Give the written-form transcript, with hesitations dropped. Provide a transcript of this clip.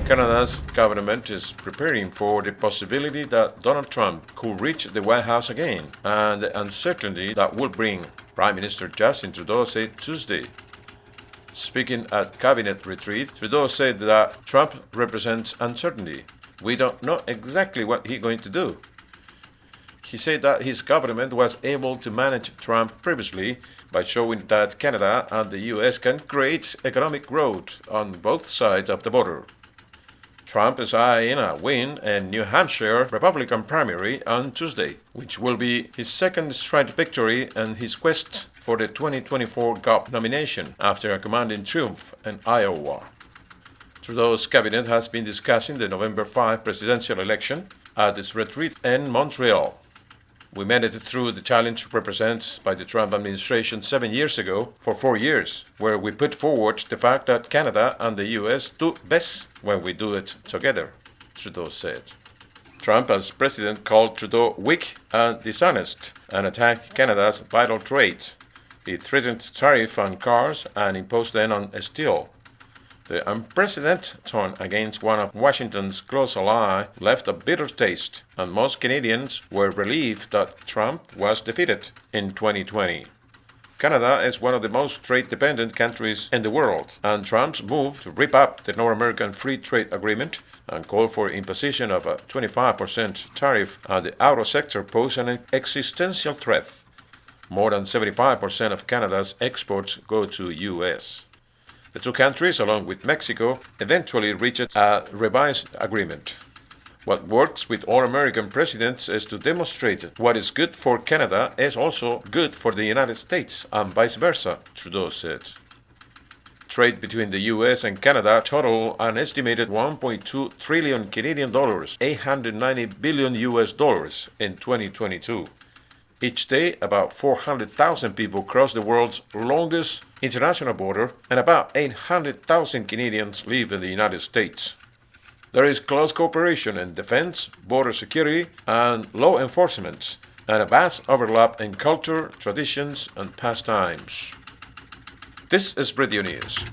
Canada's government is preparing for the possibility that Donald Trump could reach the White House again and the uncertainty that will bring, Prime Minister Justin Trudeau said Tuesday. Speaking at cabinet retreat, Trudeau said that Trump represents uncertainty. We don't know exactly what he's going to do. He said that his government was able to manage Trump previously by showing that Canada and the US can create economic growth on both sides of the border. Trump is eyeing a win in New Hampshire Republican primary on Tuesday, which will be his second straight victory in his quest for the 2024 GOP nomination after a commanding triumph in Iowa. Trudeau's cabinet has been discussing the November 5 presidential election at its retreat in Montreal. We made it through the challenge represented by the Trump administration 7 years ago for 4 years, where we put forward the fact that Canada and the US do best when we do it together, Trudeau said. Trump, as president, called Trudeau weak and dishonest and attacked Canada's vital trade. He threatened tariff on cars and imposed them on steel. The unprecedented tone against one of Washington's close ally left a bitter taste, and most Canadians were relieved that Trump was defeated in 2020. Canada is one of the most trade-dependent countries in the world, and Trump's move to rip up the North American Free Trade Agreement and call for imposition of a 25% tariff on the auto sector pose an existential threat. More than 75% of Canada's exports go to US. The two countries, along with Mexico, eventually reached a revised agreement. What works with all American presidents is to demonstrate what is good for Canada is also good for the United States, and vice versa, Trudeau said. Trade between the US and Canada totaled an estimated 1.2 trillion Canadian dollars, 890 billion US dollars in 2022. Each day, about 400,000 people cross the world's longest international border, and about 800,000 Canadians live in the United States. There is close cooperation in defense, border security, and law enforcement, and a vast overlap in culture, traditions, and pastimes. This is Radio News.